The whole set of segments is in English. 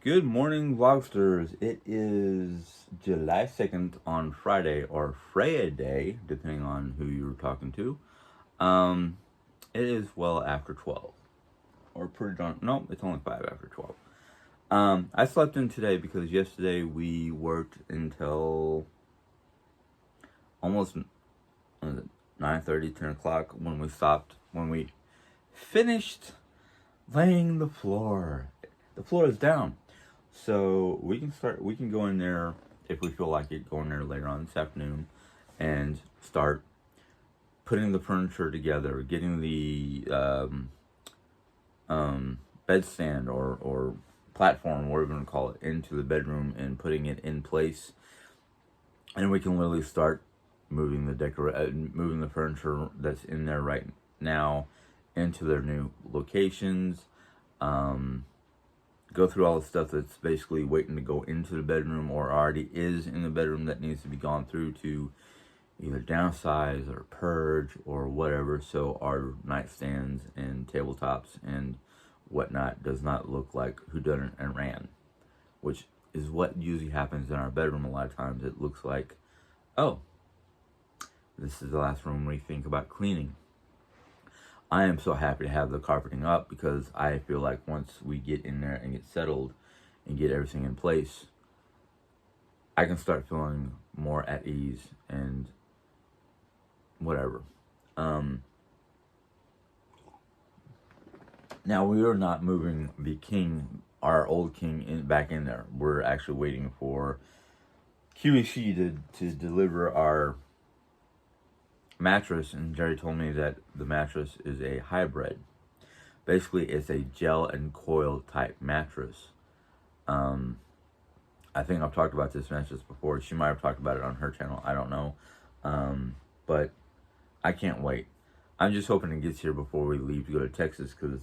Good morning, Vlogsters. It is July 2nd on Friday, or Freya Day, depending on who you're talking to. Um, it is well after 12. Or pretty darn, no, it's only 5 after 12. I slept in today because yesterday we worked until almost 9:30, 10 o'clock when we finished laying the floor. The floor is down. So we can go in there if we feel like it, go in there later on this afternoon and start putting the furniture together, getting the bed stand or platform, whatever you want to call it, into the bedroom and putting it in place. And we can literally start moving the furniture that's in there right now into their new locations. Go through all the stuff that's basically waiting to go into the bedroom or already is in the bedroom that needs to be gone through to either downsize or purge or whatever, so our nightstands and tabletops and whatnot does not look like whodunit and ran, which is what usually happens in our bedroom. A lot of times it looks like, oh, this is the last room we think about cleaning. I am so happy to have the carpeting up because I feel like once we get in there and get settled and get everything in place, I can start feeling more at ease and whatever. Now we are not moving the king, our old king, back in there. We're actually waiting for QEC to deliver our mattress, and Jerry told me that the mattress is a hybrid. Basically, it's a gel and coil type mattress. I think I've talked about this mattress before. She might have talked about it on her channel. I don't know. But I can't wait. I'm just hoping it gets here before we leave to go to Texas because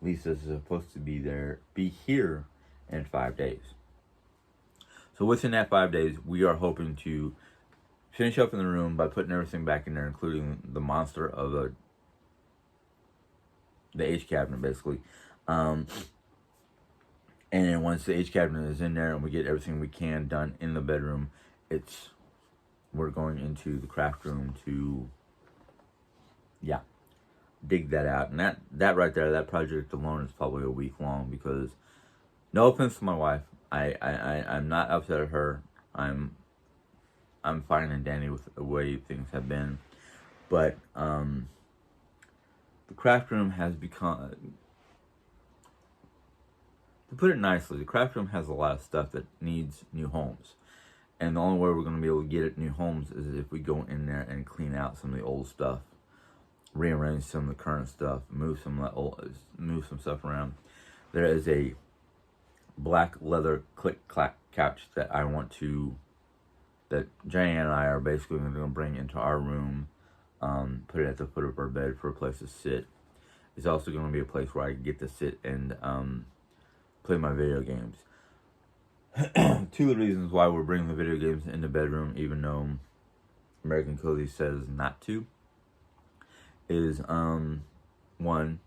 Lisa is supposed to be here in 5 days. So within that 5 days, we are hoping to finish up in the room by putting everything back in there, including the monster of the H cabinet, basically. And then once the H cabinet is in there and we get everything we can done in the bedroom, we're going into the craft room to, dig that out. And that right there, that project alone is probably a week long because, no offense to my wife, I'm not upset at her. I'm fine and dandy with the way things have been, but the craft room has become, to put it nicely, the craft room has a lot of stuff that needs new homes. And the only way we're going to be able to get it new homes is if we go in there and clean out some of the old stuff, rearrange some of the current stuff, move some stuff around. There is a black leather click clack couch that Jane and I are basically going to bring into our room, put it at the foot of our bed for a place to sit. It's also going to be a place where I get to sit and play my video games. Two of the reasons why we're bringing the video games in the bedroom, even though American Cozy says not to, is one,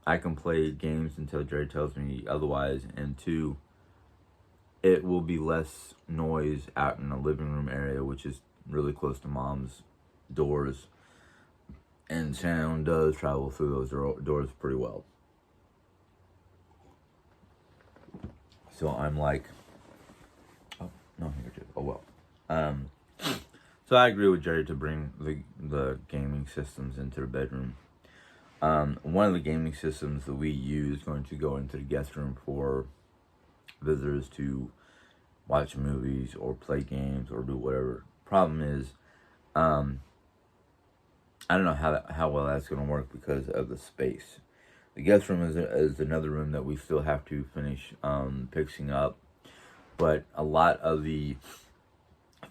I can play games until Jerry tells me otherwise, and two, it will be less noise out in the living room area, which is really close to Mom's doors, and sound does travel through those doors pretty well. So I'm like, oh no, here it is. Oh well. So I agree with Jerry to bring the gaming systems into the bedroom. One of the gaming systems that we use is going to go into the guest room for visitors to watch movies or play games or do whatever. Problem is, I don't know how well that's going to work because of the space. The guest room is another room that we still have to finish fixing up, but a lot of the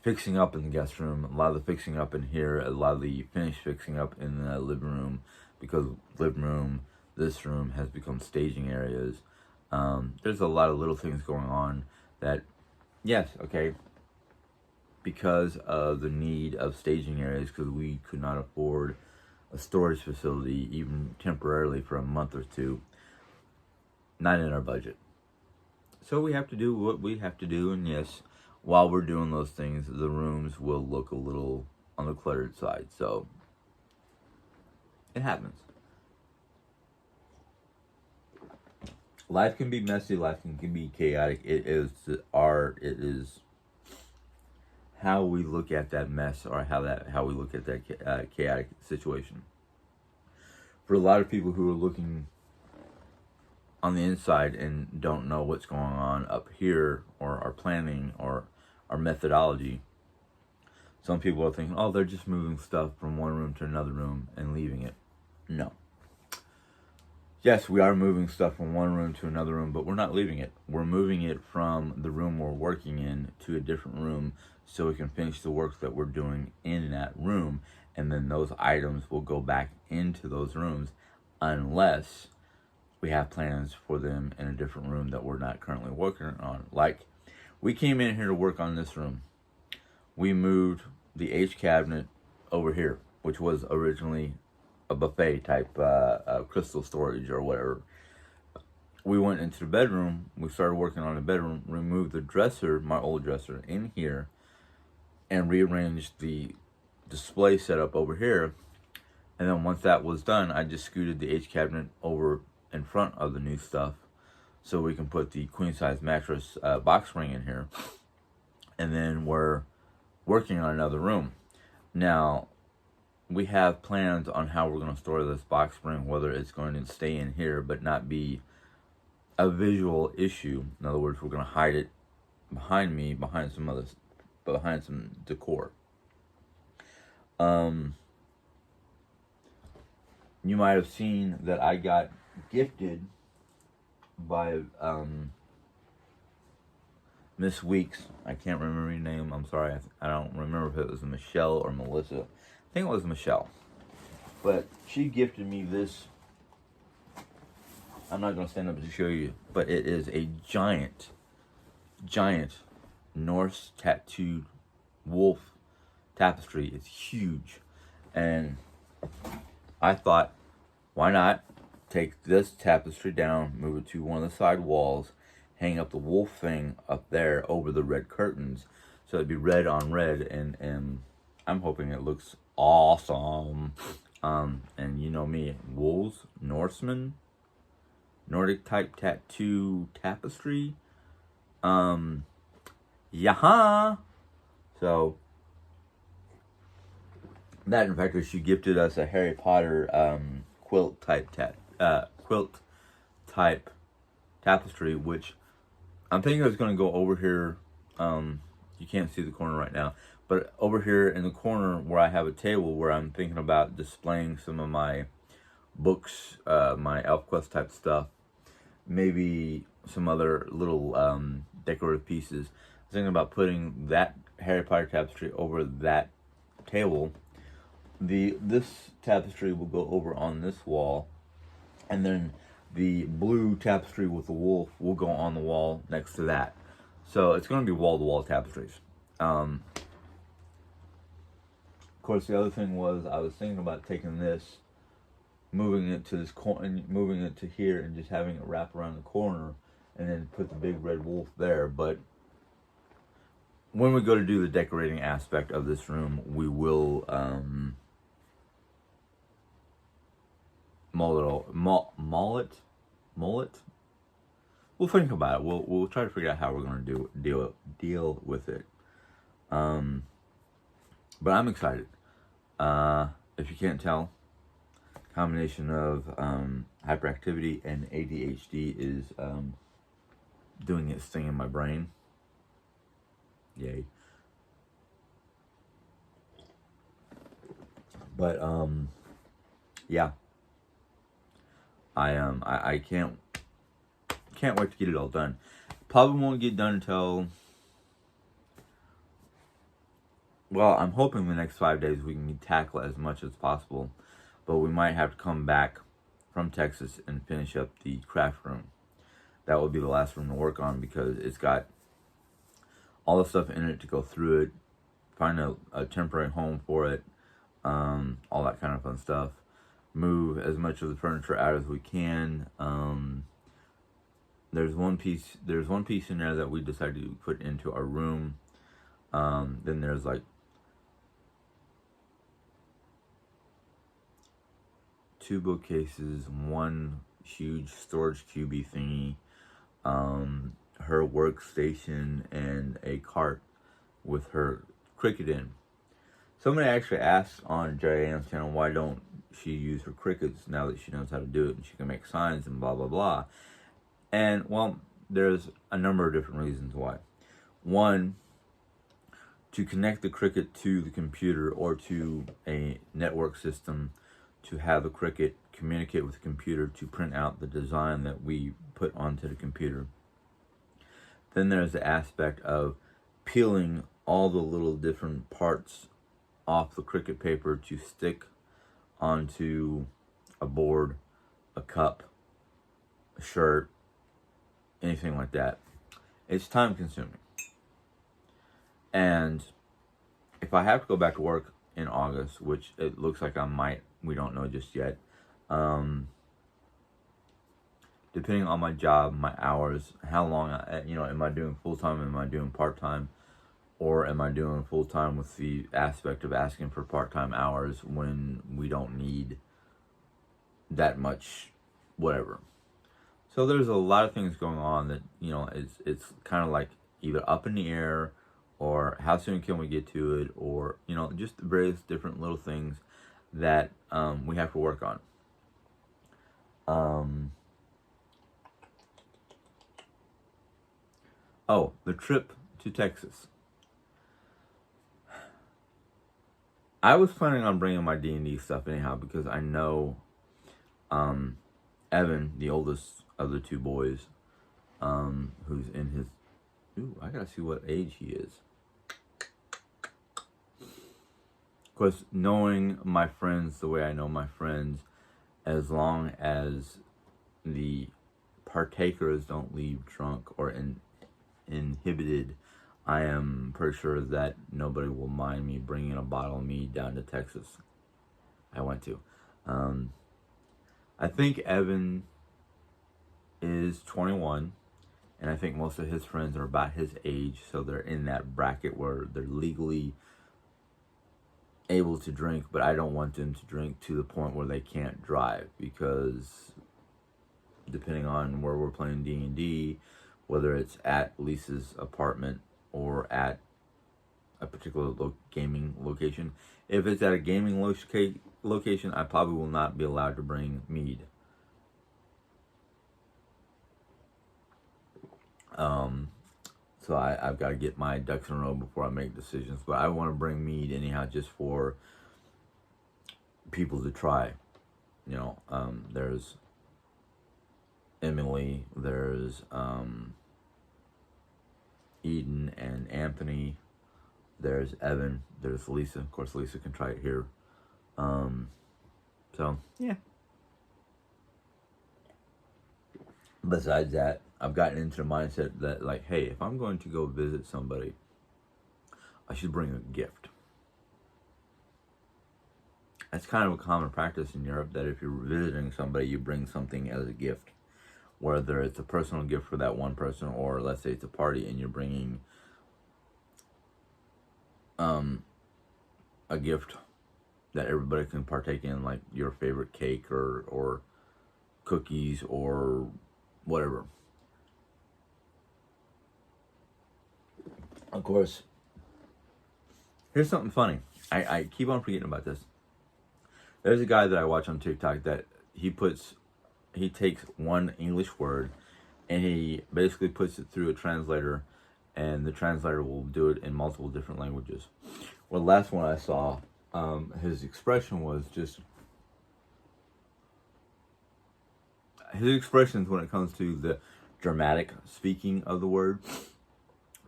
fixing up in the guest room, a lot of the fixing up in here, a lot of the finished fixing up in the living room, because living room, this room has become staging areas. There's a lot of little things going on that, yes, okay, because of the need of staging areas, because we could not afford a storage facility even temporarily for a month or two. not in our budget. So we have to do what we have to do, and yes, while we're doing those things, the rooms will look a little on the cluttered side. So it happens. Life can be messy. Life can be chaotic. It is art. It is how we look at that mess, or how we look at that chaotic situation. For a lot of people who are looking on the inside and don't know what's going on up here, or our planning, or our methodology, some people are thinking, oh, they're just moving stuff from one room to another room and leaving it. No. Yes, we are moving stuff from one room to another room, but we're not leaving it. We're moving it from the room we're working in to a different room so we can finish the work that we're doing in that room, and then those items will go back into those rooms unless we have plans for them in a different room that we're not currently working on. Like, we came in here to work on this room. We moved the H cabinet over here, which was originally a buffet type crystal storage or whatever. We went into the bedroom. We started working on the bedroom, removed the dresser, my old dresser, in here, and rearranged the display setup over here. And then once that was done, I just scooted the H cabinet over in front of the new stuff so we can put the queen size mattress box spring in here. And then we're working on another room. Now, we have plans on how we're going to store this box spring, whether it's going to stay in here but not be a visual issue. In other words, we're going to hide it behind me, behind some decor. You might have seen that I got gifted by Miss Weeks. I can't remember her name. I'm sorry. I don't remember if it was Michelle or Melissa. I think it was Michelle. But she gifted me this. I'm not going to stand up to show you, but it is a giant Norse tattooed wolf tapestry. It's huge. And I thought, why not take this tapestry down, move it to one of the side walls, hang up the wolf thing up there over the red curtains, so it'd be red on red, and I'm hoping it looks awesome. And you know me, wolves, Norseman, Nordic type tattoo tapestry. Yaha. So that, in fact, she gifted us a Harry Potter quilt type tapestry, which I'm thinking is going to go over here. You can't see the corner right now, but over here in the corner where I have a table, where I'm thinking about displaying some of my books, my ElfQuest type stuff, maybe some other little decorative pieces. I was thinking about putting that Harry Potter tapestry over that table. This tapestry will go over on this wall, and then the blue tapestry with the wolf will go on the wall next to that. So it's going to be wall-to-wall tapestries. Of course, the other thing was, I was thinking about taking this, moving it to this corner, moving it to here, and just having it wrap around the corner, and then put the big red wolf there. But when we go to do the decorating aspect of this room, we will mull it. We'll think about it. We'll try to figure out how we're going to deal with it. But I'm excited. If you can't tell, combination of hyperactivity and ADHD is doing its thing in my brain. Yay. But yeah. I can't wait to get it all done. Probably won't get done until, well, I'm hoping the next 5 days we can tackle as much as possible, but we might have to come back from Texas and finish up the craft room. That will be the last room to work on, because it's got all the stuff in it to go through it, find a temporary home for it, all that kind of fun stuff. Move as much of the furniture out as we can. there's one piece in there that we decided to put into our room. Then there's like two bookcases, one huge storage cubby thingy, her workstation, and a cart with her Cricut in. Somebody actually asked on JAM's channel, why don't she use her Cricuts now that she knows how to do it and she can make signs and blah blah blah. And well, there's a number of different reasons why. One, to connect the Cricut to the computer or to a network system, to have the Cricut communicate with the computer to print out the design that we put onto the computer. Then there's the aspect of peeling all the little different parts off the Cricut paper to stick onto a board, a cup, a shirt, anything like that. It's time consuming. And if I have to go back to work in August, which it looks like I might, we don't know just yet, depending on my job, my hours, how long, am I doing full-time, am I doing part-time, or am I doing full-time with the aspect of asking for part-time hours when we don't need that much, whatever. So there's a lot of things going on that, it's kind of like either up in the air, or how soon can we get to it, or, just various different little things that we have to work on. Oh, the trip to Texas. I was planning on bringing my D&D stuff anyhow because I know Evan, the oldest of the two boys, who's in his... Ooh, I gotta see what age he is. Of course, knowing my friends the way I know my friends, as long as the partakers don't leave drunk or inhibited, I am pretty sure that nobody will mind me bringing a bottle of mead down to Texas. I went to. I think Evan is 21, and I think most of his friends are about his age, so they're in that bracket where they're legally able to drink, but I don't want them to drink to the point where they can't drive, because depending on where we're playing D&D, whether it's at Lisa's apartment or at a particular gaming location, if it's at a gaming location, I probably will not be allowed to bring mead. So I've got to get my ducks in a row before I make decisions. But I want to bring mead anyhow, just for people to try. There's Emily, there's Eden and Anthony, there's Evan, there's Lisa. Of course, Lisa can try it here. So yeah. Besides that, I've gotten into the mindset that, like, hey, if I'm going to go visit somebody, I should bring a gift. That's kind of a common practice in Europe, that if you're visiting somebody, you bring something as a gift. Whether it's a personal gift for that one person, or let's say it's a party and you're bringing a gift that everybody can partake in, like your favorite cake or cookies or whatever. Of course, here's something funny. I keep on forgetting about this. There's a guy that I watch on TikTok that he takes one English word and he basically puts it through a translator, and the translator will do it in multiple different languages. Well, the last one I saw, his expression was just... His expressions when it comes to the dramatic speaking of the word.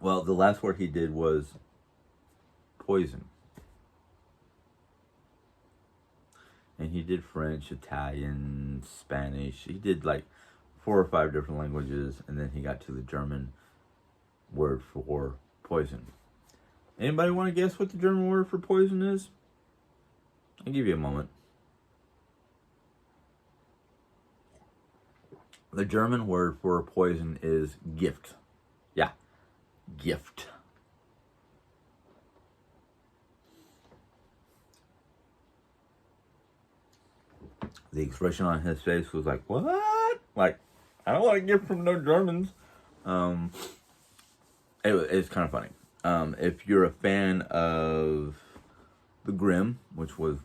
Well, the last word he did was poison. And he did French, Italian, Spanish. He did like 4 or 5 different languages, and then he got to the German word for poison. Anybody want to guess what the German word for poison is? I'll give you a moment. The German word for poison is Gift. Yeah, Gift. The expression on his face was like, what? Like, I don't want a gift from no Germans. Um, it's kind of funny. If you're a fan of The Grimm, which was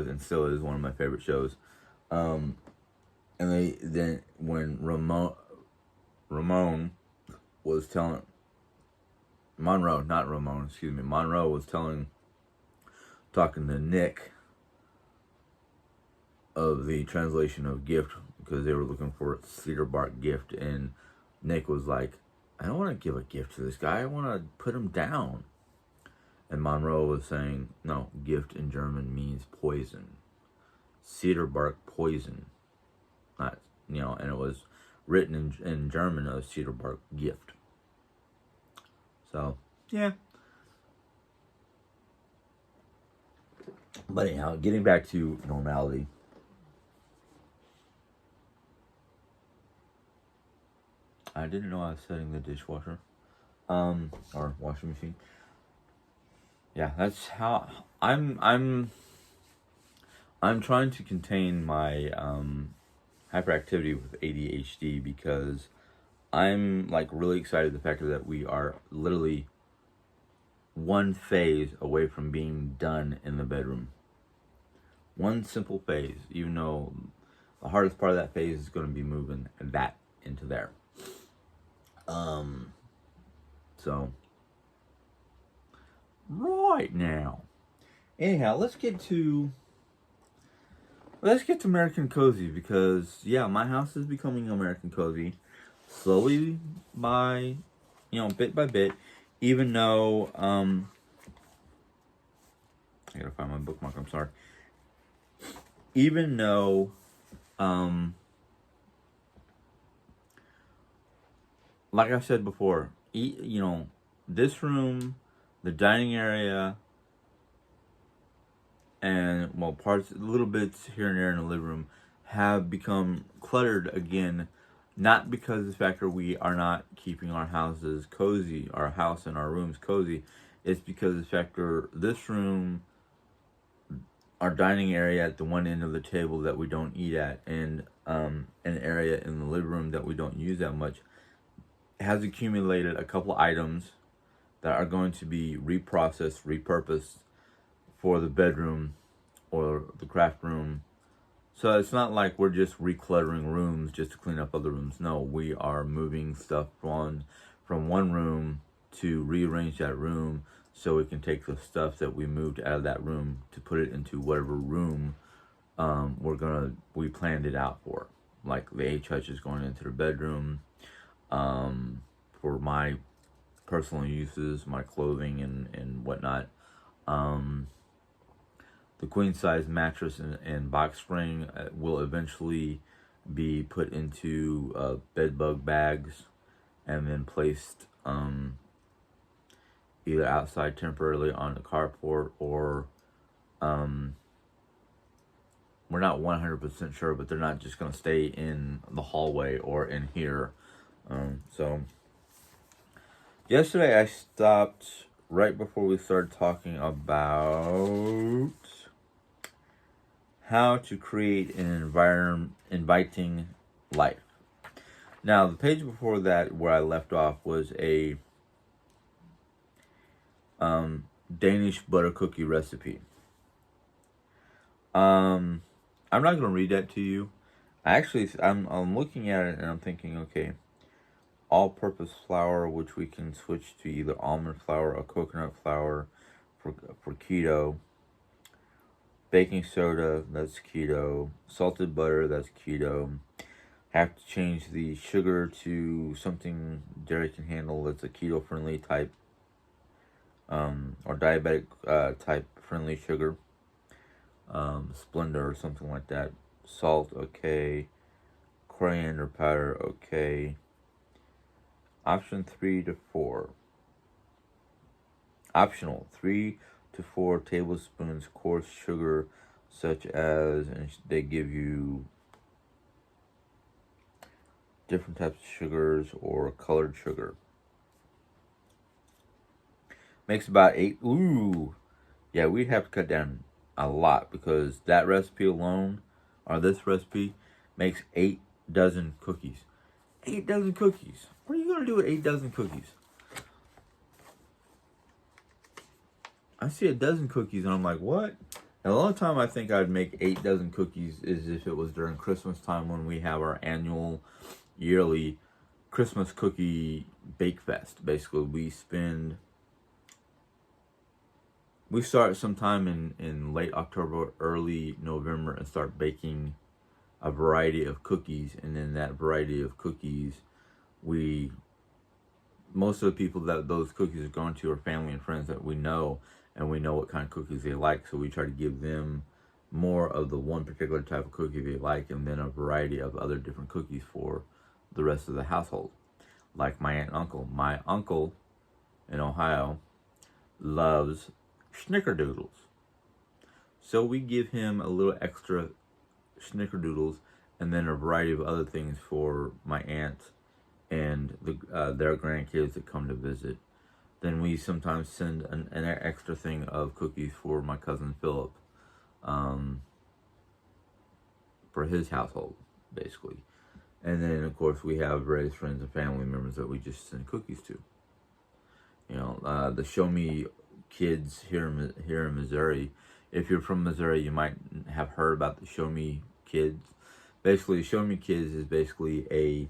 and still is one of my favorite shows, and then when Ramon was telling Monroe, not Ramon, excuse me, Monroe was talking to Nick of the translation of gift because they were looking for a cedar bark gift, and Nick was like, I don't want to give a gift to this guy. I want to put him down. And Monroe was saying, no, gift in German means poison. Cedar bark poison. Not, and it was written in German as cedar bark gift. So, yeah. But anyhow, getting back to normality. I didn't know I was setting the dishwasher. Or washing machine. Yeah, that's how I'm trying to contain my hyperactivity with ADHD because I'm like really excited the fact that we are literally one phase away from being done in the bedroom. One simple phase, even though the hardest part of that phase is going to be moving that into there. So right now, anyhow, let's get to American Cozy because yeah, my house is becoming American Cozy slowly by bit by bit, even though I gotta find my bookmark, I'm sorry. Even though like I said before, this room, the dining area, and parts, little bits here and there in the living room have become cluttered again, not because of the fact that we are not keeping our houses cozy, our house and our rooms cozy. It's because of the fact that this room, our dining area at the one end of the table that we don't eat at, and an area in the living room that we don't use that much, has accumulated a couple items that are going to be reprocessed, repurposed for the bedroom or the craft room. So it's not like we're just recluttering rooms just to clean up other rooms. No, we are moving stuff from one room to rearrange that room so we can take the stuff that we moved out of that room to put it into whatever room we planned it out for. Like the H-Hutch is going into the bedroom. For my personal uses, my clothing and whatnot. The queen size mattress and box spring will eventually be put into bed bug bags and then placed either outside temporarily on the carport or we're not 100% sure, but they're not just going to stay in the hallway or in here. So yesterday I stopped right before we started talking about how to create an inviting life. Now, the page before that, where I left off, was a Danish butter cookie recipe. I'm not going to read that to you. I'm looking at it and I'm thinking, okay, all-purpose flour, which we can switch to either almond flour or coconut flour for keto. Baking soda, that's keto. Salted butter, that's keto. Have to change the sugar to something dairy can handle that's a keto-friendly type, or diabetic type friendly sugar. Splenda or something like that. Salt, okay. Coriander powder, okay. Option 3 to 4. Optional, 3 to 4 tablespoons coarse sugar, such as, and they give you different types of sugars or colored sugar. Makes about 8. Ooh, yeah, we'd have to cut down a lot because that recipe alone, or this recipe, makes 8 dozen cookies. 8 dozen cookies. What are you gonna do with 8 dozen cookies? I see a dozen cookies and I'm like, what? And the only time I think I'd make 8 dozen cookies is if it was during Christmas time when we have our annual, yearly Christmas cookie bake fest. Basically, we start sometime in late October, early November, and start baking a variety of cookies. And then that variety of cookies, most of the people that those cookies are going to are family and friends that we know, and we know what kind of cookies they like. So we try to give them more of the one particular type of cookie they like, and then a variety of other different cookies for the rest of the household. Like my aunt and uncle. My uncle in Ohio loves snickerdoodles. So we give him a little extra snickerdoodles and then a variety of other things for my aunt and their grandkids that come to visit. Then we sometimes send an extra thing of cookies for my cousin Philip, for his household, basically. And then, of course, we have various friends and family members that we just send cookies to. You know, the Show Me kids here in Missouri. If you're from Missouri, you might have heard about the Show Me Kids. Basically, Show Me Kids is basically a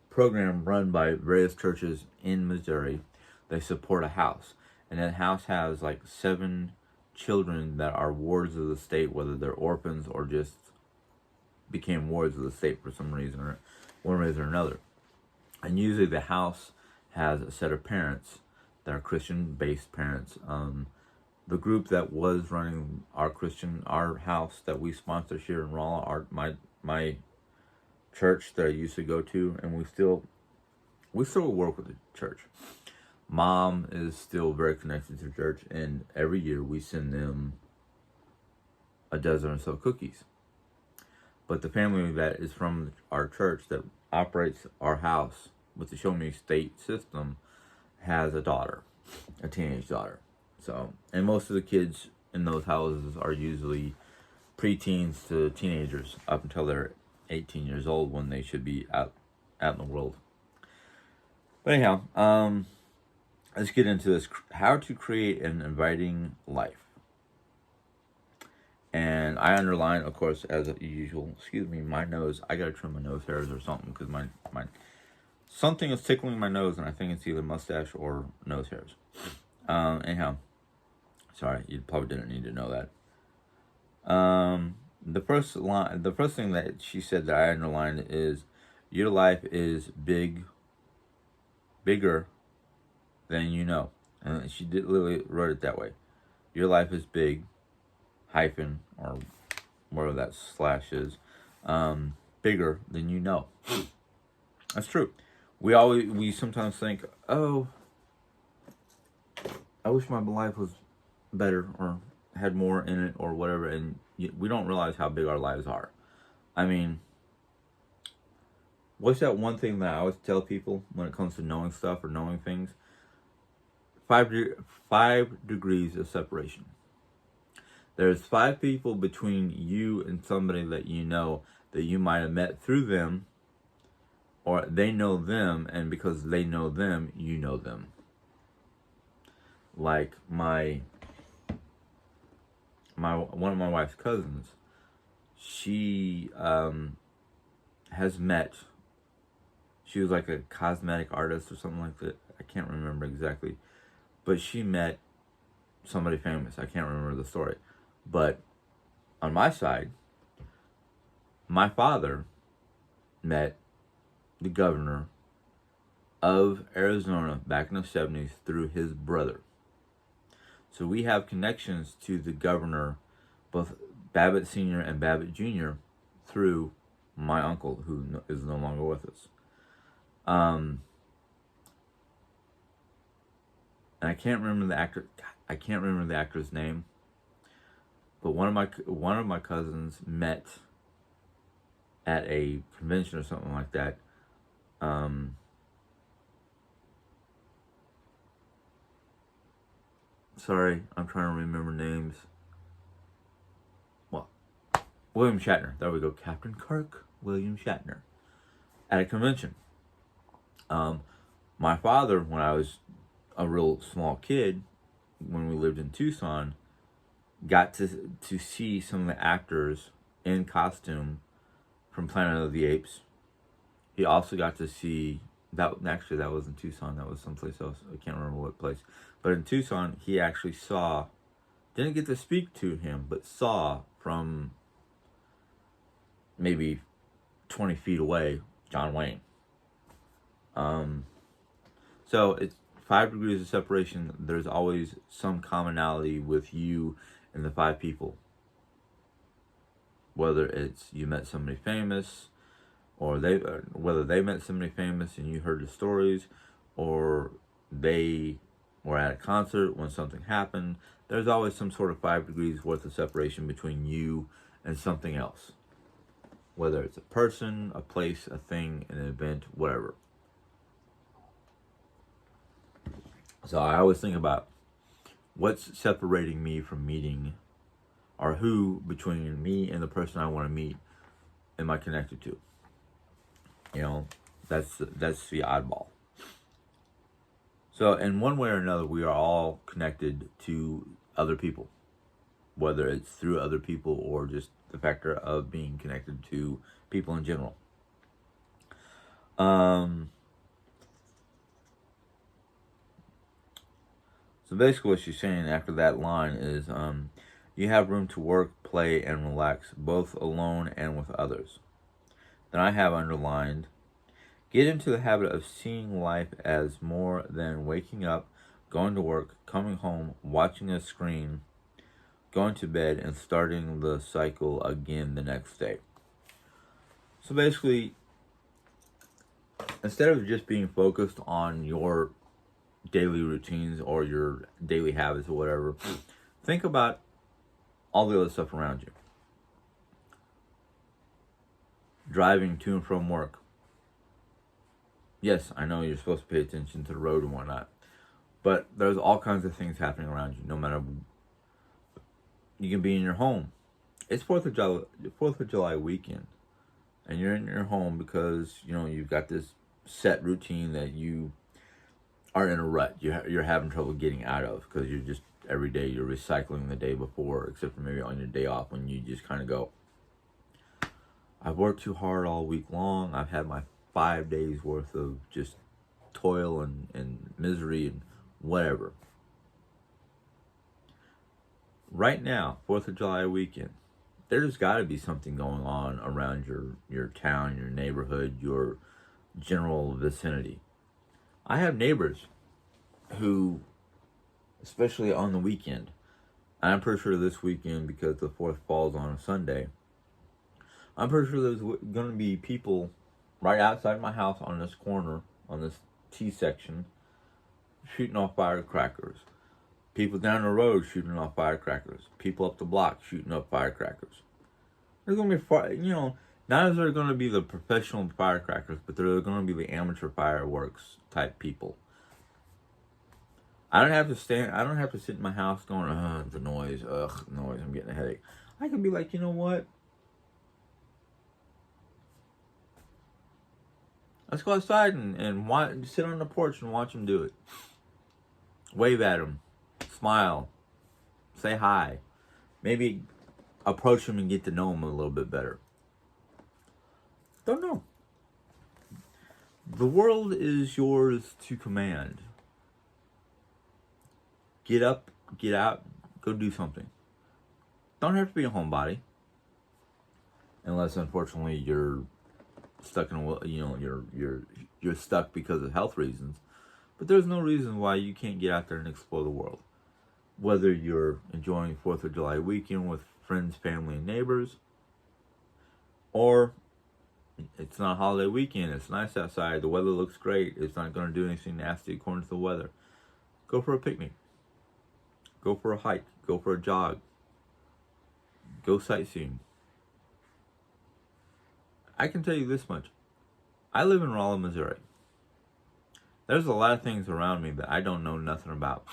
program run by various churches in Missouri. They support a house, and that house has like 7 children that are wards of the state, whether they're orphans or just became wards of the state for some reason or one reason or another. And usually the house has a set of parents that are Christian-based parents. The group that was running our house that we sponsor here in Rolla, my church that I used to go to, and we still work with the church. Mom is still very connected to the church, and every year we send them a dozen or so cookies. But the family that is from our church that operates our house with the Show Me State system has a daughter, a teenage daughter. So, and most of the kids in those houses are usually preteens to teenagers up until they're 18 years old, when they should be out in the world. But anyhow, let's get into this. How to create an inviting life. And I underline, of course, as usual. Excuse me, my nose. I gotta trim my nose hairs or something because my something is tickling my nose, and I think it's either mustache or nose hairs. Anyhow, sorry, you probably didn't need to know that. The first thing that she said that I underlined is, your life is bigger than you know. And she literally wrote it that way. Your life is big, hyphen, or whatever that slash is, bigger than you know. That's true. We sometimes think, oh, I wish my life was better or had more in it or whatever, and we don't realize how big our lives are. I mean, what's that one thing that I always tell people when it comes to knowing stuff or knowing things? 5 degrees of separation. There's 5 people between you and somebody that you know that you might have met through them, or they know them, and because they know them, you know them. Like one of my wife's cousins, she has met. She was like a cosmetic artist or something like that. I can't remember exactly, but she met somebody famous. I can't remember the story. But on my side, my father met the governor of Arizona back in the 70s through his brother. So we have connections to the governor, both Babbitt Sr. and Babbitt Jr., through my uncle, who is no longer with us. And I can't remember the actor. I can't remember the actor's name. But one of my cousins met at a convention or something like that Sorry, I'm trying to remember names. Well, William Shatner. There we go. Captain Kirk, William Shatner. At a convention. My father, when I was a real small kid, when we lived in Tucson, got to see some of the actors in costume from Planet of the Apes. He also got to see that. Actually, that wasn't Tucson. That was someplace else. I can't remember what place. But in Tucson, he actually saw. Didn't get to speak to him, but saw from maybe 20 feet away John Wayne. So it's 5 degrees of separation. There's always some commonality with you and the 5 people. Whether it's you met somebody famous, or whether they met somebody famous and you heard the stories, or they were at a concert when something happened. There's always some sort of 5 degrees worth of separation between you and something else. Whether it's a person, a place, a thing, an event, whatever. So I always think about what's separating me from meeting, or who between me and the person I want to meet am I connected to. You know, that's the oddball. So in one way or another, we are all connected to other people, whether it's through other people or just the factor of being connected to people in general. So basically what she's saying after that line is, you have room to work, play, and relax, both alone and with others. Then I have underlined, get into the habit of seeing life as more than waking up, going to work, coming home, watching a screen, going to bed, and starting the cycle again the next day. So basically, instead of just being focused on your daily routines or your daily habits or whatever, think about all the other stuff around you. Driving to and from work. Yes, I know you're supposed to pay attention to the road and whatnot, but there's all kinds of things happening around you. No matter, you can be in your home. It's 4th of July weekend, and you're in your home because you've got this set routine that you are in a rut. You're having trouble getting out of because you're just every day you're recycling the day before, except for maybe on your day off when you just kind of go, I've worked too hard all week long. I've had my 5 days worth of just toil and misery and whatever. Right now, 4th of July weekend, there's got to be something going on around your town, your neighborhood, your general vicinity. I have neighbors who, especially on the weekend, and I'm pretty sure this weekend, because the 4th falls on a Sunday, I'm pretty sure there's going to be people right outside my house on this corner, on this T section, shooting off firecrackers. People down the road shooting off firecrackers. People up the block shooting up firecrackers. There's going to be, not as they're going to be the professional firecrackers, but they're going to be the amateur fireworks type people. I don't have to sit in my house going, the noise, noise, I'm getting a headache. I can be like, you know what? Let's go outside and sit on the porch and watch them do it. Wave at them. Smile. Say hi. Maybe approach them and get to know them a little bit better. Don't know. The world is yours to command. Get up, get out, go do something. Don't have to be a homebody. Unless, unfortunately, you're stuck in you're stuck because of health reasons. But there's no reason why you can't get out there and explore the world. Whether you're enjoying 4th of July weekend with friends, family, and neighbors, or it's not a holiday weekend, it's nice outside, the weather looks great, it's not going to do anything nasty according to the weather. Go for a picnic. Go for a hike. Go for a jog. Go sightseeing. I can tell you this much. I live in Rolla, Missouri. There's a lot of things around me that I don't know nothing about.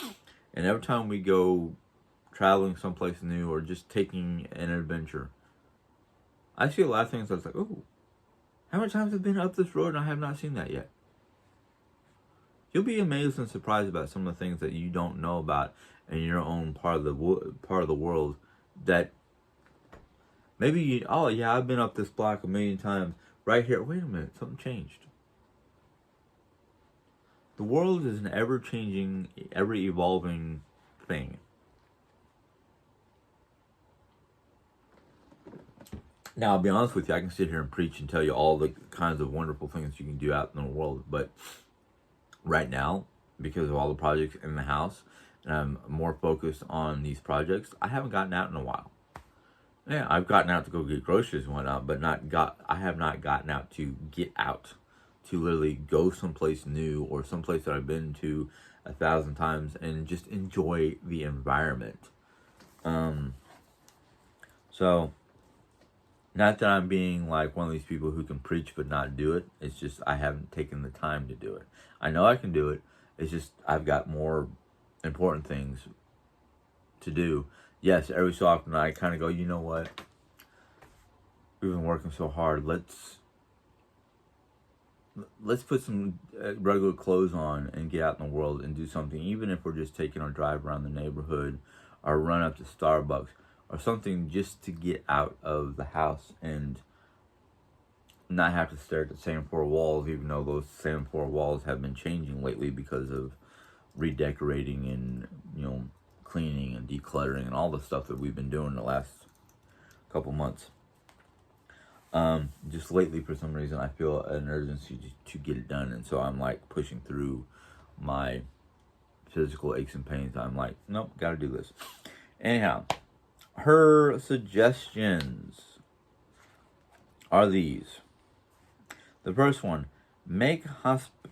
And every time we go traveling someplace new or just taking an adventure, I see a lot of things that's like, oh, how many times have I been up this road and I have not seen that yet? You'll be amazed and surprised about some of the things that you don't know about in your own part of the world that maybe you, oh yeah, I've been up this block a million times. Right here, wait a minute, something changed. The world is an ever-changing, ever-evolving thing. Now, I'll be honest with you, I can sit here and preach and tell you all the kinds of wonderful things you can do out in the world, but right now, because of all the projects in the house, and I'm more focused on these projects, I haven't gotten out in a while. Yeah, I've gotten out to go get groceries and whatnot, but I have not gotten out to get out, to literally go someplace new or someplace that I've been to 1,000 times and just enjoy the environment. So, not that I'm being like one of these people who can preach but not do it. It's just I haven't taken the time to do it. I know I can do it. It's just I've got more important things to do. Yes, every so often I kind of go, you know what? We've been working so hard. Let's put some regular clothes on and get out in the world and do something. Even if we're just taking a drive around the neighborhood or run up to Starbucks or something, just to get out of the house and not have to stare at the same four walls, even though those same four walls have been changing lately because of redecorating and, cleaning and decluttering and all the stuff that we've been doing the last couple months. Just lately, for some reason, I feel an urgency to get it done, and so I'm like pushing through my physical aches and pains. I'm like, nope, gotta do this. Anyhow, her suggestions are these. The first one, make hospitable.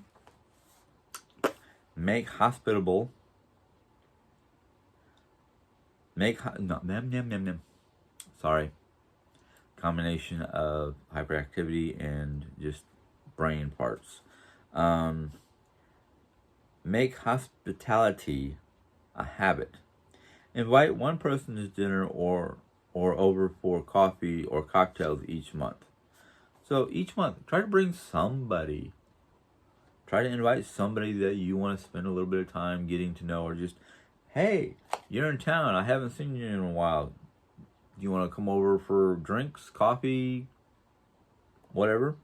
Combination of hyperactivity and just brain parts. Make hospitality a habit. Invite one person to dinner or over for coffee or cocktails each month. So each month, try to bring somebody. Try to invite somebody that you want to spend a little bit of time getting to know, or just, hey, you're in town. I haven't seen you in a while. Do you want to come over for drinks, coffee, whatever?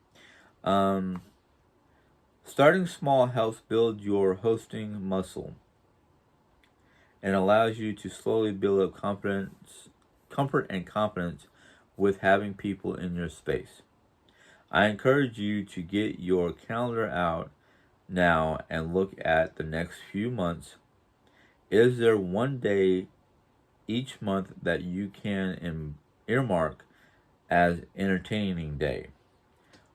Starting small helps build your hosting muscle and allows you to slowly build up comfort and confidence with having people in your space. I encourage you to get your calendar out now and look at the next few months. Is there one day each month that you can earmark as entertaining day?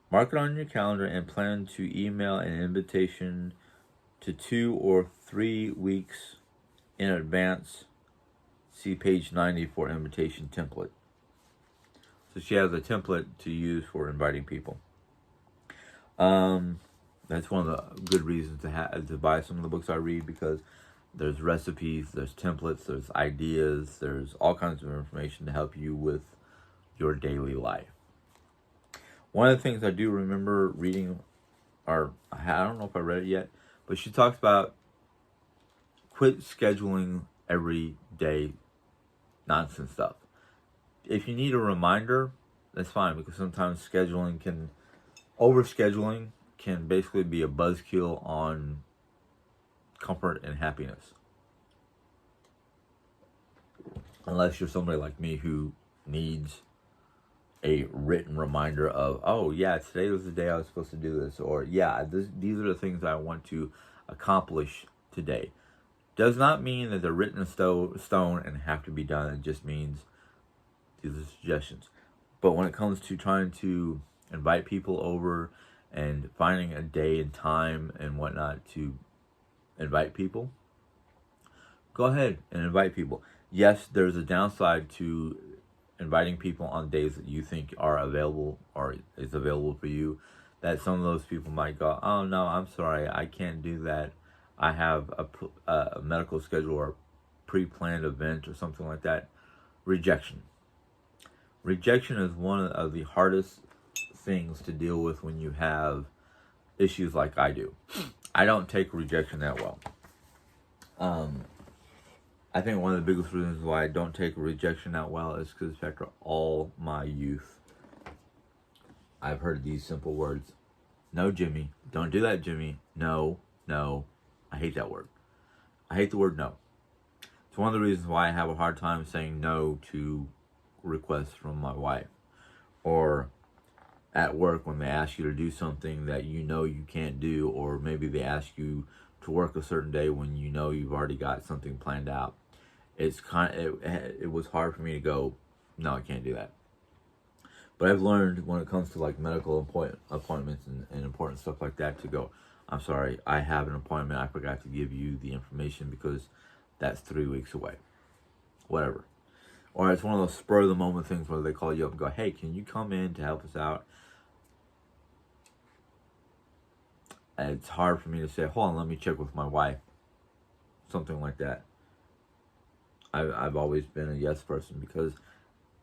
Mark it on your calendar and plan to email an invitation to 2 or 3 weeks in advance. See page 90 for invitation template. So she has a template to use for inviting people. That's one of the good reasons to buy some of the books I read, because there's recipes, there's templates, there's ideas, there's all kinds of information to help you with your daily life. One of the things I do remember reading, or I don't know if I read it yet, but she talks about quit scheduling every day nonsense stuff. If you need a reminder, that's fine, because sometimes overscheduling can basically be a buzzkill on comfort and happiness. Unless you're somebody like me who needs a written reminder of, oh yeah, today was the day I was supposed to do this, or yeah, these are the things I want to accomplish today. Does not mean that they're written in stone and have to be done. It just means these are suggestions. But when it comes to trying to invite people over and finding a day and time and whatnot to invite people, go ahead and invite people. Yes, there's a downside to inviting people on days that you think are available or is available for you. that some of those people might go, oh no, I'm sorry, I can't do that. I have a medical schedule or pre-planned event or something like that. Rejection. Rejection is one of the hardest things to deal with when you have issues like I do. I don't take rejection that well. I think one of the biggest reasons why I don't take rejection that well is because after all my youth, I've heard these simple words. No, Jimmy. Don't do that, Jimmy. No, no. I hate that word. I hate the word no. It's one of the reasons why I have a hard time saying no to requests from my wife. Or at work when they ask you to do something that you know you can't do, or maybe they ask you to work a certain day when you know you've already got something planned out. It was hard for me to go, no, I can't do that. But I've learned when it comes to like medical appointments and important stuff like that to go, I'm sorry, I have an appointment. I forgot to give you the information because that's 3 weeks away. Whatever. Or it's one of those spur of the moment things where they call you up and go, hey, can you come in to help us out? And it's hard for me to say, hold on, let me check with my wife. Something like that. I've always been a yes person because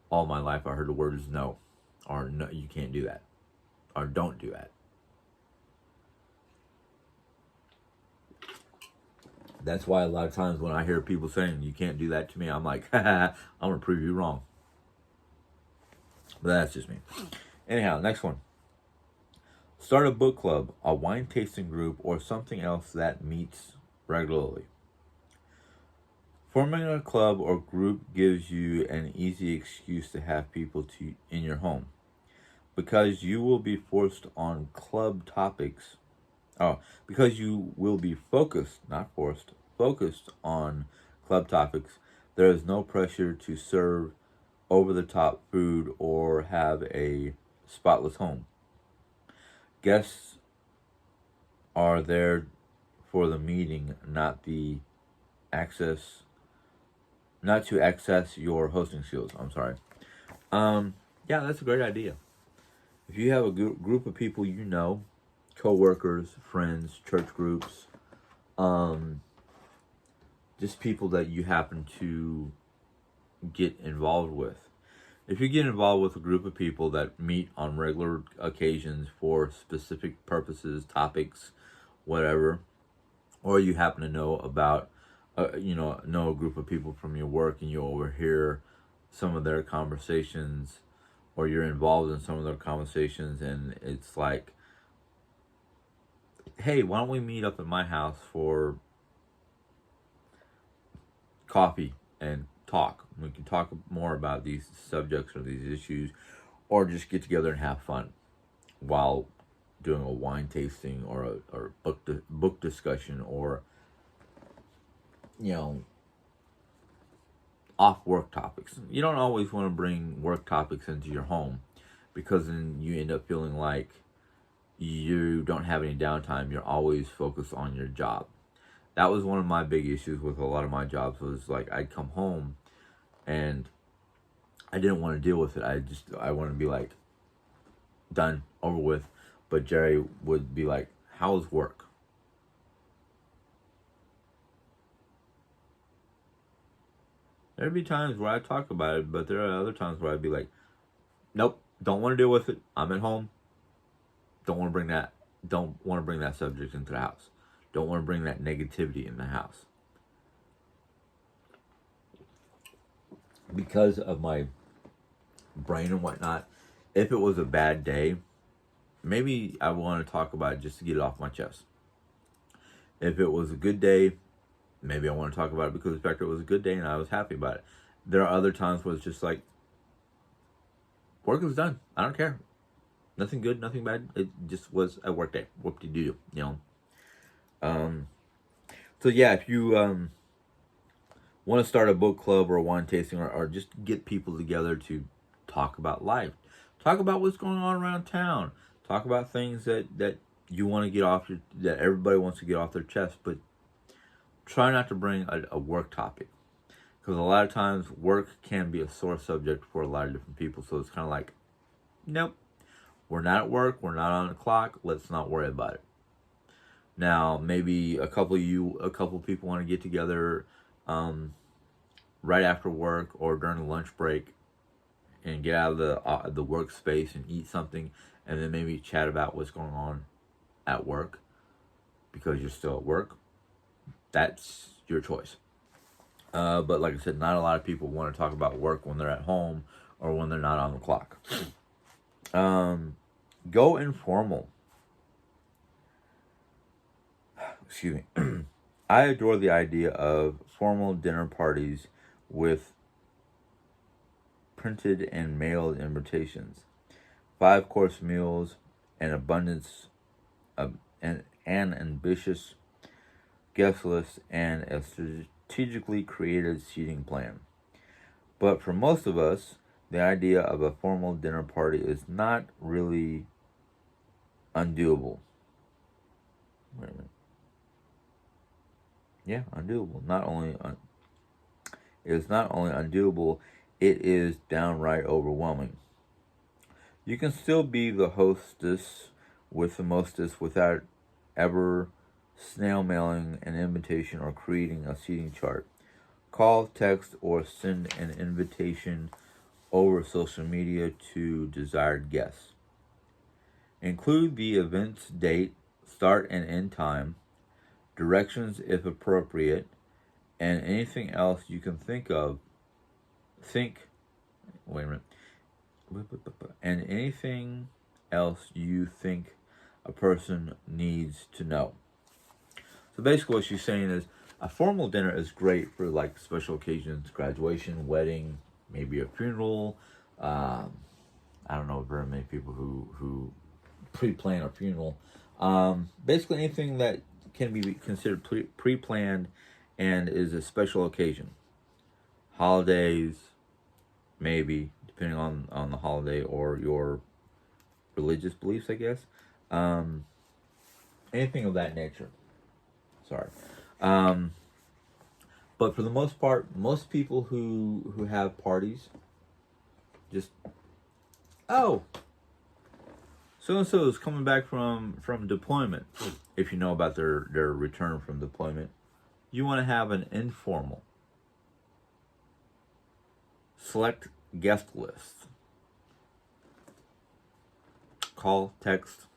all my life I heard the words no. Or no, you can't do that. Or don't do that. That's why a lot of times when I hear people saying you can't do that to me, I'm like, I'm going to prove you wrong. But that's just me. Anyhow, next one. Start a book club, a wine tasting group, or something else that meets regularly. Forming a club or group gives you an easy excuse to have people in your home. Because you will be forced on club topics. Because you will be focused, not forced, focused on club topics, there is no pressure to serve over-the-top food or have a spotless home. Guests are there for the meeting, not to access your hosting skills. I'm sorry. Yeah, that's a great idea. If you have a group of people you know, co-workers, friends, church groups, just people that you happen to get involved with. If you get involved with a group of people that meet on regular occasions for specific purposes, topics, whatever, or you happen to know about, know a group of people from your work and you overhear some of their conversations, or you're involved in some of their conversations, and it's like, hey, why don't we meet up at my house for coffee and talk? We can talk more about these subjects or these issues, or just get together and have fun while doing a wine tasting or a book discussion, or off work topics. You don't always want to bring work topics into your home, because then you end up feeling like you don't have any downtime. You're always focused on your job. That was one of my big issues with a lot of my jobs, was like I'd come home and I didn't want to deal with it. I wanted to be like, done, over with. But Jerry would be like, how's work? There'd be times where I talk about it, but there are other times where I'd be like, nope, don't want to deal with it. I'm at home. Don't want to bring that subject into the house. Don't want to bring that negativity in the house. Because of my brain and whatnot, if it was a bad day, maybe I want to talk about it just to get it off my chest. If it was a good day, maybe I want to talk about it because the fact that it was a good day and I was happy about it. There are other times where it's just like, work is done. I don't care. Nothing good, nothing bad. It just was a work day. Whoop-de-doo, So yeah, if you want to start a book club or a wine tasting, or just get people together to talk about life, talk about what's going on around town, talk about things that you want to get off that everybody wants to get off their chest, but try not to bring a work topic, because a lot of times work can be a sore subject for a lot of different people. So it's kind of like, nope. We're not at work. We're not on the clock. Let's not worry about it. Now, maybe a couple people want to get together right after work or during the lunch break and get out of the workspace and eat something, and then maybe chat about what's going on at work because you're still at work. That's your choice. But like I said, not a lot of people want to talk about work when they're at home or when they're not on the clock. Go informal. Excuse me. I adore the idea of formal dinner parties with printed and mailed invitations, 5-course meals, an abundance of an ambitious guest list, and a strategically created seating plan. But for most of us, the idea of a formal dinner party is not really undoable. Wait a minute. Yeah, undoable. It is not only undoable, it is downright overwhelming. You can still be the hostess with the mostest without ever snail mailing an invitation or creating a seating chart. Call, text, or send an invitation over social media to desired guests. Include the event's date, start and end time, directions if appropriate, and anything else you can think of. And anything else you think a person needs to know. So basically what she's saying is a formal dinner is great for like special occasions, graduation, wedding, maybe a funeral. I don't know very many people who pre-plan a funeral. Basically anything that can be considered pre-planned and is a special occasion. Holidays, maybe, depending on the holiday or your religious beliefs, I guess. Anything of that nature. Sorry. But for the most part, most people who have parties just, oh, so-and-so is coming back from deployment. If you know about their return from deployment, you want to have an informal select guest list. Call, text,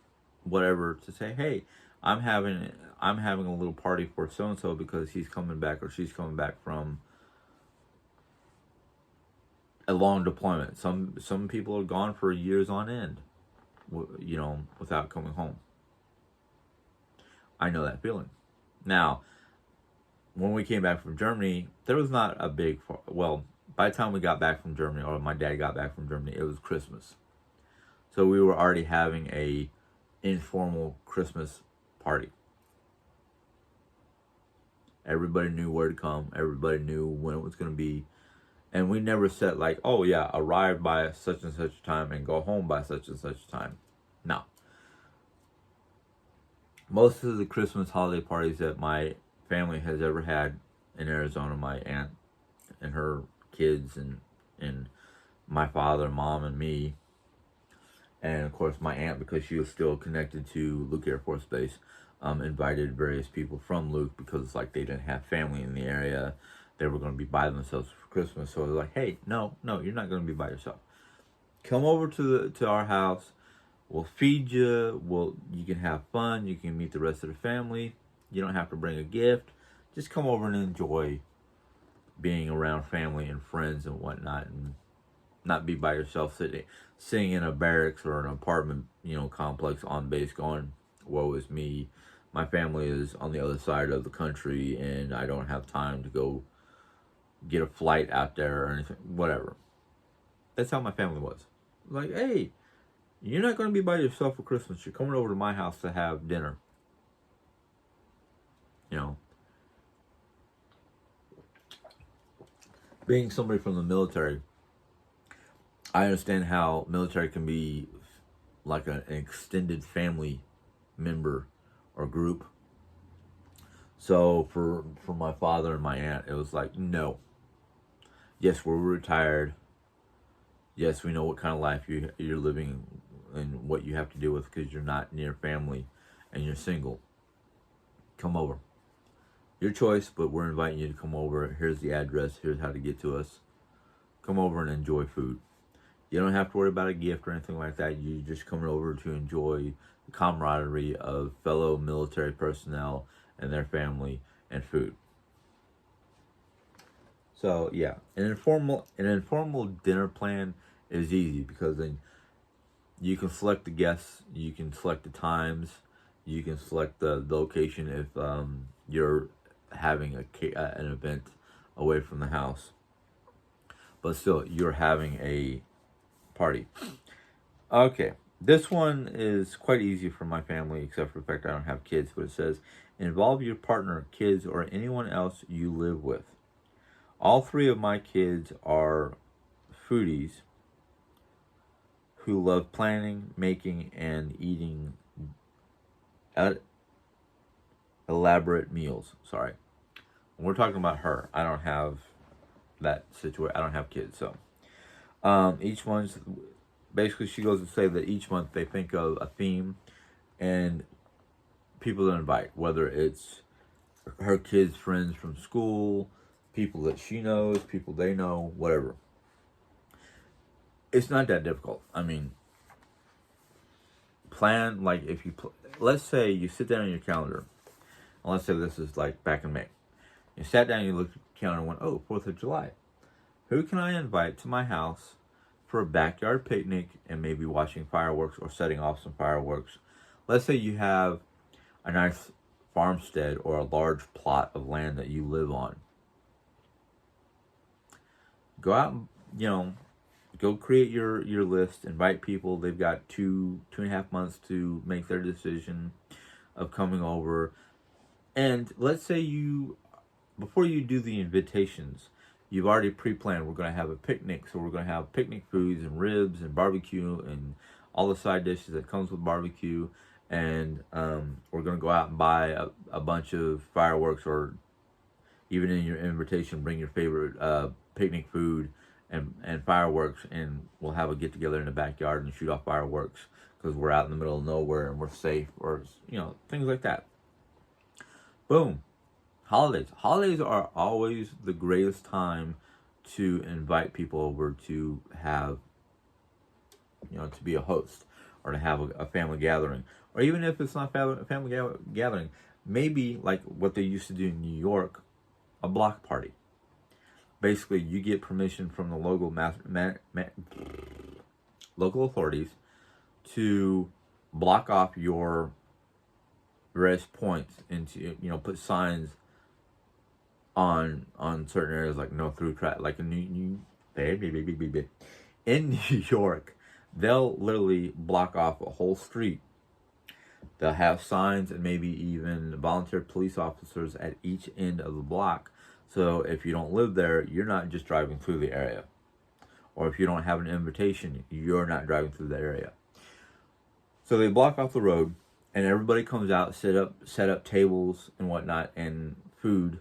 whatever, to say, hey, I'm having a little party for so-and-so because he's coming back or she's coming back from a long deployment. Some people are gone for years on end, without coming home. I know that feeling. Now, when we came back from Germany, there was not a big, by the time we got back from Germany, or my dad got back from Germany, it was Christmas. So we were already having a informal Christmas party. Everybody knew where to come. Everybody knew when it was going to be. And we never said like, oh yeah, arrive by such and such time and go home by such and such time. No. Most of the Christmas holiday parties that my family has ever had in Arizona, my aunt and her kids and my father, mom, and me, and of course my aunt, because she was still connected to Luke Air Force Base, invited various people from Luke because it's like they didn't have family in the area. They were going to be by themselves for Christmas, so they're like, hey, no, you're not going to be by yourself. Come over to our house. We'll feed you. You can have fun. You can meet the rest of the family. You don't have to bring a gift. Just come over and enjoy being around family and friends and whatnot, and not be by yourself sitting in a barracks or an apartment, complex on base going, woe is me. My family is on the other side of the country and I don't have time to go get a flight out there or anything, whatever. That's how my family was. Like, hey, you're not going to be by yourself for Christmas. You're coming over to my house to have dinner. Being somebody from the military, I understand how military can be like an extended family member or group. So for my father and my aunt, it was like, no. Yes, we're retired. Yes, we know what kind of life you're living and what you have to deal with because you're not near family and you're single, come over. Your choice, but we're inviting you to come over. Here's the address. Here's how to get to us. Come over and enjoy food. You don't have to worry about a gift or anything like that. You just coming over to enjoy the camaraderie of fellow military personnel and their family and food. So yeah, an informal dinner plan is easy because then you can select the guests, you can select the times, you can select the location if you're having an event away from the house. But still, you're having a party. Okay, this one is quite easy for my family, except for the fact I don't have kids. But it says, involve your partner, kids, or anyone else you live with. All three of my kids are foodies who love planning, making, and eating elaborate meals. Sorry. When we're talking about her, I don't have that situation. I don't have kids, so each one's basically, she goes to say that each month they think of a theme and people to invite, whether it's her kids' friends from school, people that she knows, people they know, whatever. It's not that difficult. I mean, plan, like, if you let's say you sit down on your calendar, and let's say this is like back in May. You sat down, you looked at the calendar and went, oh, 4th of July. Who can I invite to my house for a backyard picnic and maybe watching fireworks or setting off some fireworks? Let's say you have a nice farmstead or a large plot of land that you live on. Go out and, go create your list, invite people. They've got 2.5 months to make their decision of coming over. And let's say before you do the invitations, you've already pre-planned, we're going to have a picnic, so we're going to have picnic foods and ribs and barbecue and all the side dishes that comes with barbecue, and we're going to go out and buy a bunch of fireworks, or even in your invitation, bring your favorite picnic food and fireworks, and we'll have a get-together in the backyard and shoot off fireworks because we're out in the middle of nowhere and we're safe, or, things like that. Boom. Holidays are always the greatest time to invite people over to have, to be a host or to have a family gathering. Or even if it's not a family gathering, maybe like what they used to do in New York, a block party. Basically, you get permission from the local authorities to block off your various points and to, put signs on certain areas, like no through traffic, like in New York, they'll literally block off a whole street. They'll have signs and maybe even volunteer police officers at each end of the block. So if you don't live there, you're not just driving through the area. Or if you don't have an invitation, you're not driving through the area. So they block off the road, and everybody comes out, set up tables and whatnot, and food.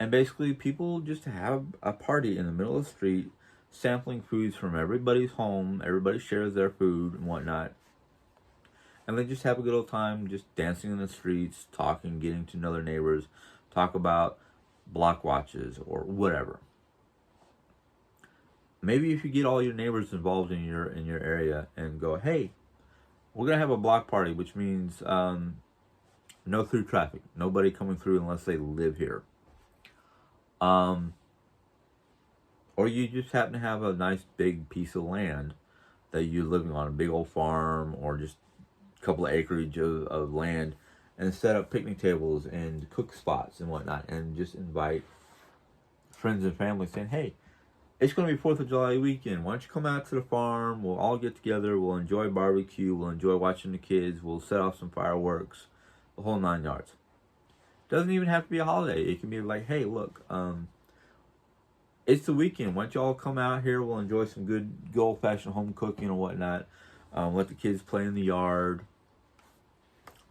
And basically, people just have a party in the middle of the street, sampling foods from everybody's home. Everybody shares their food and whatnot. And they just have a good old time, just dancing in the streets, talking, getting to know their neighbors, talk about block watches or whatever. Maybe if you get all your neighbors involved in your area and go, hey, we're gonna have a block party, which means no through traffic, nobody coming through unless they live here. Or you just happen to have a nice big piece of land that you're living on, a big old farm, or just a couple of acreage of land, and set up picnic tables and cook spots and whatnot, and just invite friends and family saying, hey, it's going to be 4th of July weekend. Why don't you come out to the farm? We'll all get together. We'll enjoy barbecue. We'll enjoy watching the kids. We'll set off some fireworks. The whole 9 yards. Doesn't even have to be a holiday. It can be like, hey, look, it's the weekend. Why don't you all come out here? We'll enjoy some good old-fashioned home cooking and whatnot. Let the kids play in the yard.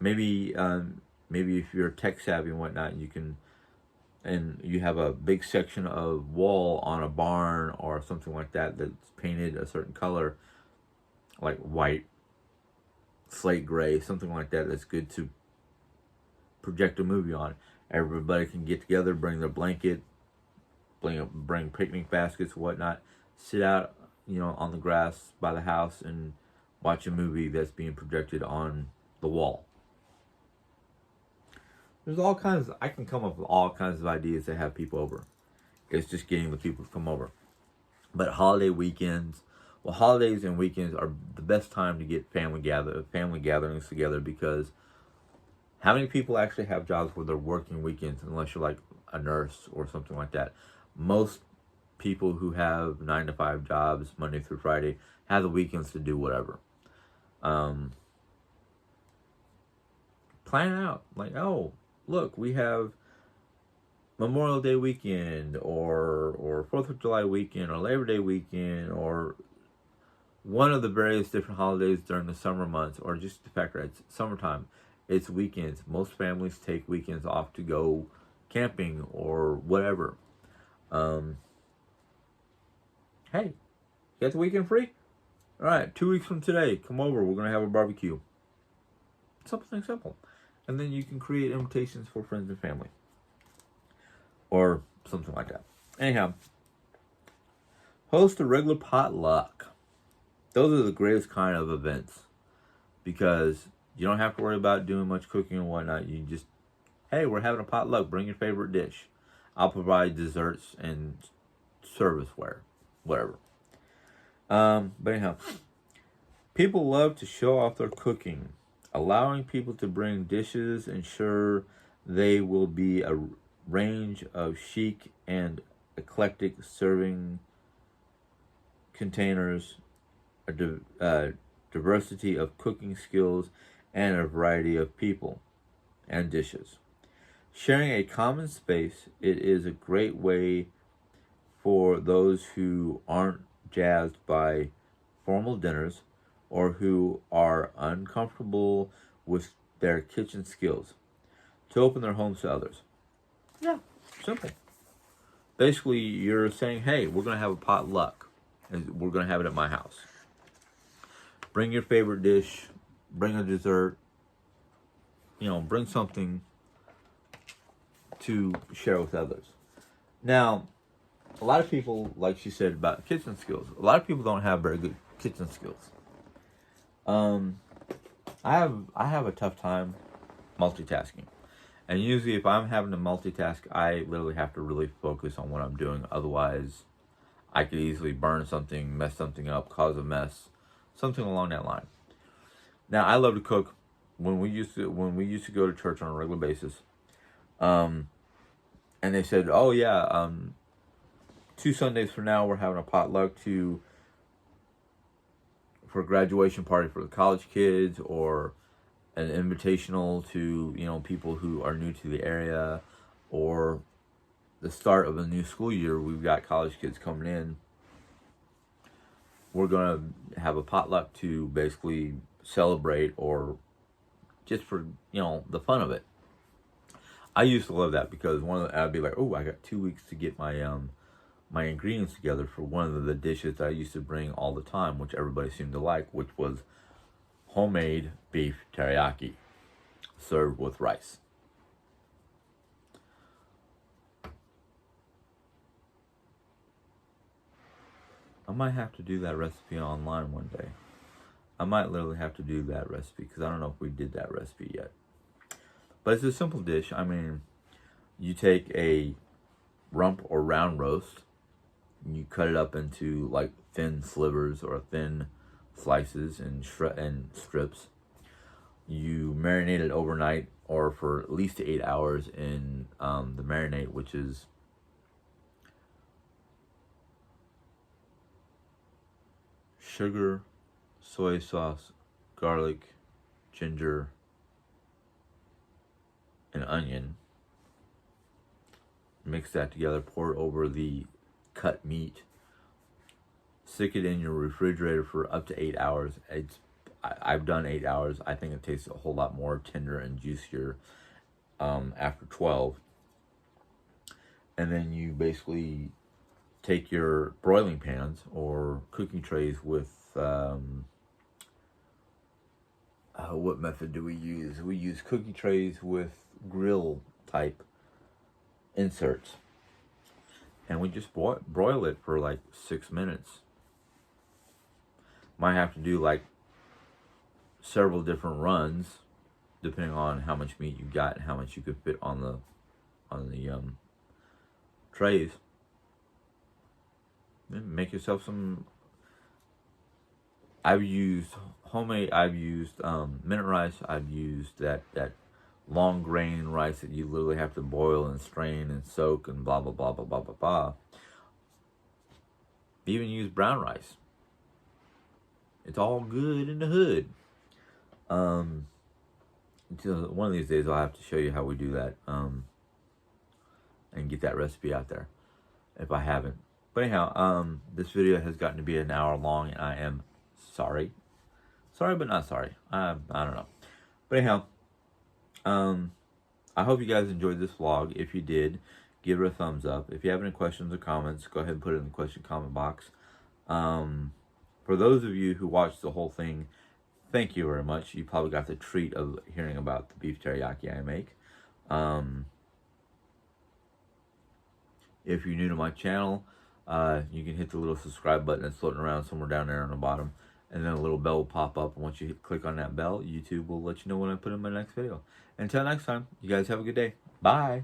Maybe if you're tech savvy and whatnot, you can, and you have a big section of wall on a barn or something like that that's painted a certain color, like white slate gray, something like that. That's good to project a movie on. Everybody can get together, bring their blanket, bring picnic baskets, whatnot, sit out, on the grass by the house and watch a movie that's being projected on the wall. There's all kinds. I can come up with all kinds of ideas to have people over. It's just getting the people to come over. But holidays and weekends are the best time to get family gatherings together, because how many people actually have jobs where they're working weekends, unless you're like a nurse or something like that? Most people who have 9-to-5 jobs, Monday through Friday, have the weekends to do whatever. Plan out, like, oh, look, we have Memorial Day weekend, or 4th of July weekend, or Labor Day weekend, or one of the various different holidays during the summer months, or just the fact that it's summertime. It's weekends. Most families take weekends off to go camping or whatever. Hey, you got the weekend free? All right, 2 weeks from today, come over. We're going to have a barbecue. Something simple. And then you can create invitations for friends and family. Or something like that. Anyhow, host a regular potluck. Those are the greatest kind of events, because you don't have to worry about doing much cooking and whatnot. You just, hey, we're having a potluck. Bring your favorite dish. I'll provide desserts and serviceware, whatever. But anyhow, people love to show off their cooking. Allowing people to bring dishes ensure they will be a range of chic and eclectic serving containers, a diversity of cooking skills, and a variety of people and dishes. Sharing a common space, it is a great way for those who aren't jazzed by formal dinners or who are uncomfortable with their kitchen skills to open their homes to others. Yeah, simple. Basically, you're saying, hey, we're going to have a potluck, and we're going to have it at my house. Bring your favorite dish, bring a dessert, bring something to share with others. Now, a lot of people, like she said about kitchen skills, a lot of people don't have very good kitchen skills. I have a tough time multitasking. And usually if I'm having to multitask, I literally have to really focus on what I'm doing. Otherwise, I could easily burn something, mess something up, cause a mess, something along that line. Now, I love to cook. When we used to go to church on a regular basis, and they said, oh yeah, 2 Sundays from now we're having a potluck for a graduation party for the college kids, or an invitational to people who are new to the area, or the start of a new school year. We've got college kids coming in. We're gonna have a potluck to basically celebrate, or just for the fun of it. I used to love that, because I'd be like, oh, I got 2 weeks to get my my ingredients together for one of the dishes that I used to bring all the time, which everybody seemed to like, which was homemade beef teriyaki served with rice. I might have to do that recipe online one day. I might literally have to do that recipe, because I don't know if we did that recipe yet. But it's a simple dish. I mean, you take a rump or round roast, and you cut it up into like thin slivers or thin slices and strips. You marinate it overnight, or for at least 8 hours in the marinade, which is sugar, soy sauce, garlic, ginger, and onion. Mix that together, pour it over the cut meat, stick it in your refrigerator for up to 8 hours. I've done 8 hours. I think it tastes a whole lot more tender and juicier after 12. And then you basically take your broiling pans or cooking trays with what method do we use? We use cookie trays with grill type inserts. And we just broil it for like 6 minutes. Might have to do like several different runs depending on how much meat you got and how much you could fit on the trays. Then make yourself some. I've used homemade. I've used minute rice. I've used that long grain rice that you literally have to boil and strain and soak and blah blah blah blah blah blah blah. Even use brown rice. It's all good in the hood. One of these days I'll have to show you how we do that. And get that recipe out there if I haven't. But anyhow, this video has gotten to be an hour long, and I am sorry. Sorry, but not sorry. I don't know. But anyhow, I hope you guys enjoyed this vlog. If you did, give it a thumbs up. If you have any questions or comments, go ahead and put it in the question comment box. For those of you who watched the whole thing, thank you very much. You probably got the treat of hearing about the beef teriyaki I make. If you're new to my channel, you can hit the little subscribe button that's floating around somewhere down there on the bottom. And then a little bell will pop up. And once you click on that bell, YouTube will let you know when I put in my next video. Until next time, you guys have a good day. Bye.